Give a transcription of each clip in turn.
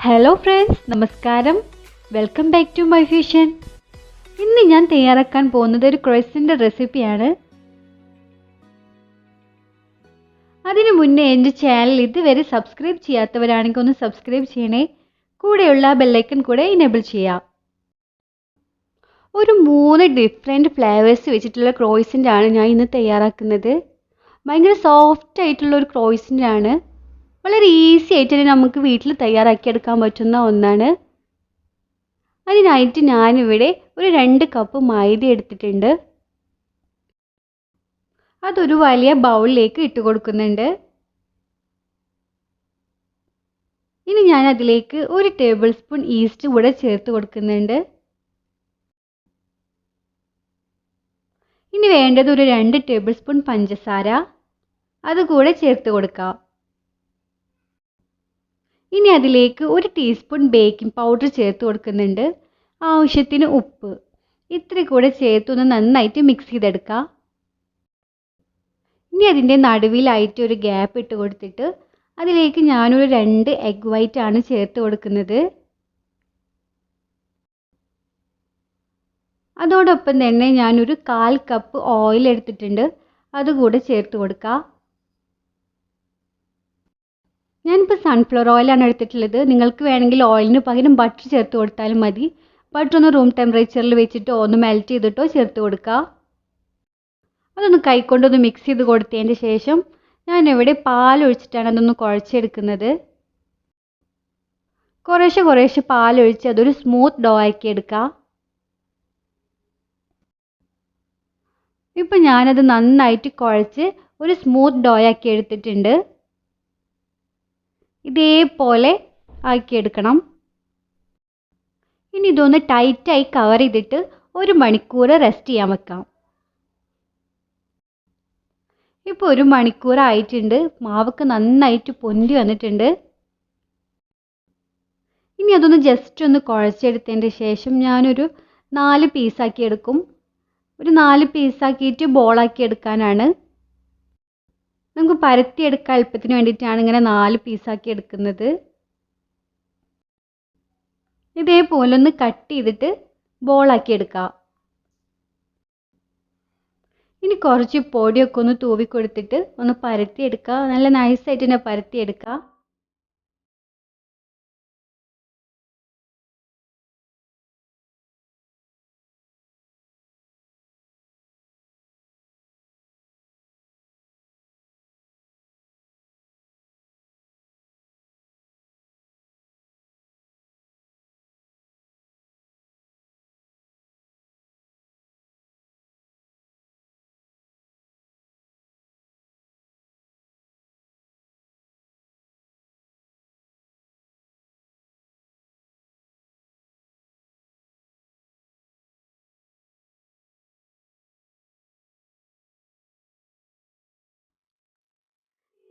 Hello friends, നമസ്കാരം. Welcome back to my fusion. ഇന്ന് ഞാൻ തയ്യാറാക്കാൻ പോകുന്നത് ഒരു ക്രോയിസിൻ്റെ റെസിപ്പിയാണ്. അതിനു മുന്നേ എൻ്റെ ചാനൽ ഇതുവരെ സബ്സ്ക്രൈബ് ചെയ്യാത്തവരാണെങ്കിൽ ഒന്ന് സബ്സ്ക്രൈബ് ചെയ്യണേ. കൂടെയുള്ള ബെല്ലൈക്കൺ കൂടെ ഇനേബിൾ ചെയ്യാം. ഒരു 3 ഡിഫറെൻറ്റ് ഫ്ലേവേഴ്സ് വെച്ചിട്ടുള്ള ക്രോയിസിൻ്റെ ആണ് ഞാൻ ഇന്ന് തയ്യാറാക്കുന്നത്. ഭയങ്കര സോഫ്റ്റ് ആയിട്ടുള്ള ഒരു ക്രോയിസിൻ്റെ ആണ്. വളരെ ഈസി ആയിട്ട് തന്നെ നമുക്ക് വീട്ടിൽ തയ്യാറാക്കിയെടുക്കാൻ പറ്റുന്ന ഒന്നാണ്. അതിനായിട്ട് ഞാനിവിടെ ഒരു 2 കപ്പ് മൈദ എടുത്തിട്ടുണ്ട്. അതൊരു വലിയ ബൗളിലേക്ക് ഇട്ട് കൊടുക്കുന്നുണ്ട്. ഇനി ഞാൻ അതിലേക്ക് 1 ടേബിൾ സ്പൂൺ ഈസ്റ്റ് കൂടെ ചേർത്ത് കൊടുക്കുന്നുണ്ട്. ഇനി വേണ്ടത് ഒരു 2 ടേബിൾ സ്പൂൺ പഞ്ചസാര, അതുകൂടെ ചേർത്ത് കൊടുക്കാം. ഇനി അതിലേക്ക് 1 ടീസ്പൂൺ ബേക്കിംഗ് പൗഡർ ചേർത്ത് കൊടുക്കുന്നുണ്ട്. ആവശ്യത്തിന് ഉപ്പ്, ഇത്ര കൂടെ ചേർത്തൊന്ന് നന്നായിട്ട് മിക്സ് ചെയ്തെടുക്കാം. ഇനി അതിൻ്റെ നടുവിലായിട്ട് ഒരു ഗ്യാപ്പ് ഇട്ട് കൊടുത്തിട്ട് അതിലേക്ക് ഞാനൊരു 2 എഗ് വൈറ്റ് ആണ് ചേർത്ത് കൊടുക്കുന്നത്. അതോടൊപ്പം തന്നെ ഞാനൊരു 1/4 കപ്പ് ഓയിൽ എടുത്തിട്ടുണ്ട്, അതുകൂടെ ചേർത്ത് കൊടുക്കാം. ഞാനിപ്പോൾ സൺഫ്ലവർ ഓയിലാണ് എടുത്തിട്ടുള്ളത്. നിങ്ങൾക്ക് വേണമെങ്കിൽ ഓയിലിന് പകരം ബട്ടർ ചേർത്ത് കൊടുത്താലും മതി. ബട്ടർ ഒന്ന് റൂം ടെമ്പറേച്ചറിൽ വെച്ചിട്ടോ ഒന്ന് മെൽറ്റ് ചെയ്തിട്ടോ ചേർത്ത് കൊടുക്കുക. അതൊന്ന് കൈക്കൊണ്ടൊന്ന് മിക്സ് ചെയ്ത് കൊടുത്തതിന് ശേഷം ഞാനിവിടെ പാലൊഴിച്ചിട്ടാണ് അതൊന്ന് കുഴച്ചെടുക്കുന്നത്. കുറേശ്ശെ പാലൊഴിച്ച് അതൊരു സ്മൂത്ത് ഡോ ആക്കി എടുക്കുക. ഇപ്പം ഞാനത് നന്നായിട്ട് കുഴച്ച് ഒരു സ്മൂത്ത് ഡോ ആക്കി എടുത്തിട്ടുണ്ട്. ഇതേപോലെ ആക്കിയെടുക്കണം. ഇനി ഇതൊന്ന് ടൈറ്റായി കവർ ചെയ്തിട്ട് 1 മണിക്കൂർ റെസ്റ്റ് ചെയ്യാൻ വെക്കാം. ഇപ്പോൾ 1 മണിക്കൂർ ആയിട്ടുണ്ട്. മാവൊക്കെ നന്നായിട്ട് പൊന്തി വന്നിട്ടുണ്ട്. ഇനി അതൊന്ന് ജസ്റ്റ് ഒന്ന് കുഴച്ചെടുത്തതിൻ്റെ ശേഷം ഞാനൊരു 4 പീസാക്കി എടുക്കും. ഒരു 4 പീസാക്കിയിട്ട് ബോളാക്കി എടുക്കാനാണ്. നമുക്ക് പരത്തിയെടുക്കാൻ എളുപ്പത്തിന് വേണ്ടിയിട്ടാണ് ഇങ്ങനെ 4 പീസാക്കി എടുക്കുന്നത്. ഇതേപോലെ ഒന്ന് കട്ട് ചെയ്തിട്ട് ബോളാക്കി എടുക്കാം. ഇനി കുറച്ച് പൊടിയൊക്കെ ഒന്ന് തൂവി കൊടുത്തിട്ട് ഒന്ന് പരത്തിയെടുക്കുക. നല്ല നൈസായിട്ട് തന്നെ പരത്തിയെടുക്കുക.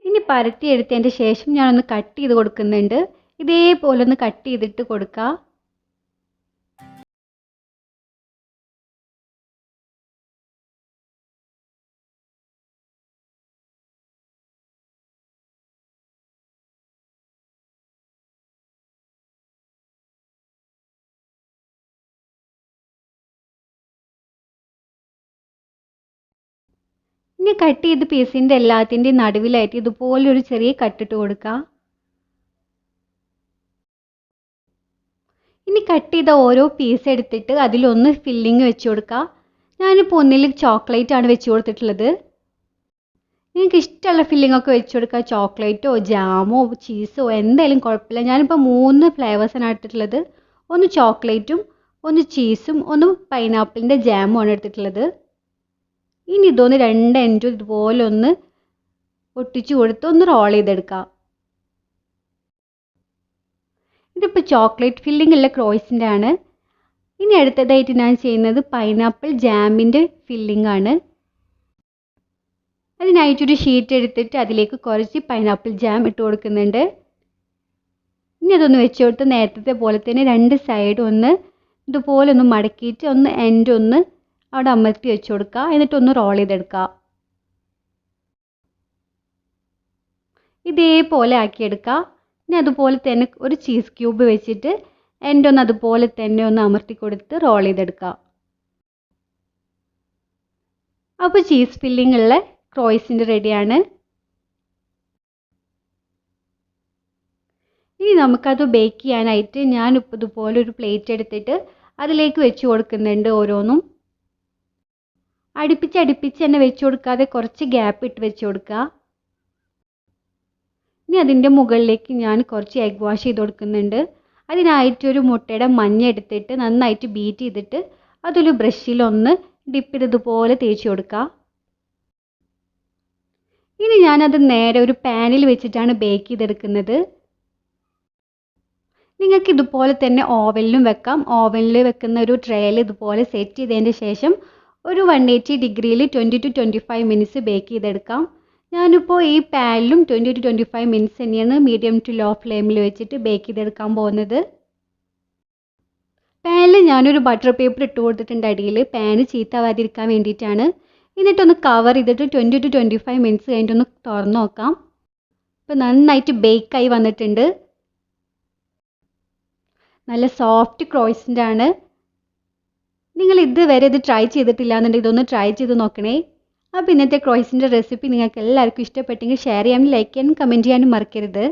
ഇനി പരത്തിയെടുത്തതിൻ്റെ ശേഷം ഞാനൊന്ന് കട്ട് ചെയ്ത് കൊടുക്കുന്നുണ്ട്. ഇതേപോലെ ഒന്ന് കട്ട് ചെയ്തിട്ട് കൊടുക്കുക. ഇനി കട്ട് ചെയ്ത് പീസിൻ്റെ എല്ലാത്തിൻ്റെയും നടുവിലായിട്ട് ഇതുപോലെ ഒരു ചെറിയ കട്ടിട്ട് കൊടുക്കുക. ഇനി കട്ട് ചെയ്ത ഓരോ പീസ് എടുത്തിട്ട് അതിലൊന്ന് ഫില്ലിങ് വെച്ച് കൊടുക്കുക. ഞാനിപ്പോൾ ഒന്നിൽ ചോക്ലേറ്റ് ആണ് വെച്ച് കൊടുത്തിട്ടുള്ളത്. നിങ്ങൾക്ക് ഇഷ്ടമുള്ള ഫില്ലിംഗ് ഒക്കെ വെച്ച് കൊടുക്കുക. ചോക്ലേറ്റോ ജാമോ ചീസോ എന്തായാലും കുഴപ്പമില്ല. ഞാനിപ്പോൾ 3 ഫ്ലേവേഴ്സാണ് എടുത്തിട്ടുള്ളത്. ഒന്ന് ചോക്ലേറ്റും, ഒന്ന് ചീസും, ഒന്ന് പൈനാപ്പിളിൻ്റെ ജാമും ആണ് എടുത്തിട്ടുള്ളത്. ഇനി ഇതൊന്ന് 2 എൻഡും ഇതുപോലെ ഒന്ന് ഒട്ടിച്ച് കൊടുത്ത് ഒന്ന് റോൾ ചെയ്തെടുക്കാം. ഇതിപ്പോൾ ചോക്ലേറ്റ് ഫില്ലിംഗ് ഉള്ള ക്രോയിസിൻ്റെ ആണ്. ഇനി അടുത്തതായിട്ട് ഞാൻ ചെയ്യുന്നത് പൈനാപ്പിൾ ജാമിൻ്റെ ഫില്ലിംഗ് ആണ്. അതിനായിട്ടൊരു ഷീറ്റ് എടുത്തിട്ട് അതിലേക്ക് കുറച്ച് പൈനാപ്പിൾ ജാം ഇട്ട് കൊടുക്കുന്നുണ്ട്. ഇനി അതൊന്ന് വെച്ച് കൊടുത്ത് നേരത്തെ പോലെ തന്നെ 2 സൈഡും ഒന്ന് ഇതുപോലെ ഒന്ന് മടക്കിയിട്ട് ഒന്ന് എൻഡ് ഒന്ന് അവിടെ അമർത്തി വെച്ച് കൊടുക്കുക. എന്നിട്ടൊന്ന് റോൾ ചെയ്തെടുക്കുക. ഇതേപോലെ ആക്കിയെടുക്കുക. ഇനി അതുപോലെ തന്നെ ഒരു ചീസ് ക്യൂബ് വെച്ചിട്ട് എൻ്റെ ഒന്ന് അതുപോലെ തന്നെ ഒന്ന് അമർത്തി കൊടുത്ത് റോൾ ചെയ്തെടുക്കാം. അപ്പോൾ ചീസ് ഫില്ലിംഗ് ഉള്ള ക്രോയിസിൻ്റെ റെഡിയാണ്. ഇനി നമുക്കത് ബേക്ക് ചെയ്യാനായിട്ട് ഞാനിപ്പോൾ ഇതുപോലെ ഒരു പ്ലേറ്റ് എടുത്തിട്ട് അതിലേക്ക് വെച്ച് കൊടുക്കുന്നുണ്ട് ഓരോന്നും. അടുപ്പിച്ച് തന്നെ വെച്ച് കൊടുക്കാതെ കുറച്ച് ഗ്യാപ്പ് ഇട്ട് വെച്ച് കൊടുക്കുക. ഇനി അതിൻ്റെ മുകളിലേക്ക് ഞാൻ കുറച്ച് എഗ് വാഷ് ചെയ്ത് കൊടുക്കുന്നുണ്ട്. അതിനായിട്ട് ഒരു മുട്ടയുടെ മഞ്ഞ എടുത്തിട്ട് നന്നായിട്ട് ബീറ്റ് ചെയ്തിട്ട് അതൊരു ബ്രഷിലൊന്ന് ഡിപ്പ് ചെയ്തതുപോലെ തേച്ച് കൊടുക്കുക. ഇനി ഞാനത് നേരെ ഒരു പാനിൽ വെച്ചിട്ടാണ് ബേക്ക് ചെയ്തെടുക്കുന്നത്. നിങ്ങൾക്ക് ഇതുപോലെ തന്നെ ഓവനിലും വെക്കാം. ഓവനിൽ വെക്കുന്ന ഒരു ട്രേയിൽ ഇതുപോലെ സെറ്റ് ചെയ്തതിന് ശേഷം ഒരു 180 ഡിഗ്രിയിൽ 20 to 25 മിനിറ്റ്സ് ബേക്ക് ചെയ്തെടുക്കാം. ഞാനിപ്പോൾ ഈ പാനിലും 20 to 25 മിനിറ്റ്സ് തന്നെയാണ് മീഡിയം ടു ലോ ഫ്ലെയിമിൽ വെച്ചിട്ട് ബേക്ക് ചെയ്തെടുക്കാൻ പോകുന്നത്. പാനിൽ ഞാനൊരു ബട്ടർ പേപ്പർ ഇട്ട് കൊടുത്തിട്ടുണ്ട് അടിയിൽ, പാന് ചീത്താവാതിരിക്കാൻ വേണ്ടിയിട്ടാണ്. എന്നിട്ടൊന്ന് കവർ ചെയ്തിട്ട് 20 to 25 മിനിറ്റ്സ് കഴിഞ്ഞിട്ടൊന്ന് തുറന്ന് നോക്കാം. ഇപ്പോൾ നന്നായിട്ട് ബേക്കായി വന്നിട്ടുണ്ട്. നല്ല സോഫ്റ്റ് ക്രോയിസൻ്റ് ആണ്. നിങ്ങൾ ഇതുവരെ ഇത് ട്രൈ ചെയ്തിട്ടില്ല എന്നുണ്ടെങ്കിൽ ഇതൊന്ന് ട്രൈ ചെയ്ത് നോക്കണേ. അപ്പോൾ ഇന്നത്തെ ക്രോയിസിൻ്റെ റെസിപ്പി നിങ്ങൾക്ക് എല്ലാവർക്കും ഇഷ്ടപ്പെട്ടെങ്കിൽ ഷെയർ ചെയ്യാനും ലൈക്ക് ചെയ്യാനും കമൻറ്റ് ചെയ്യാനും മറക്കരുത്.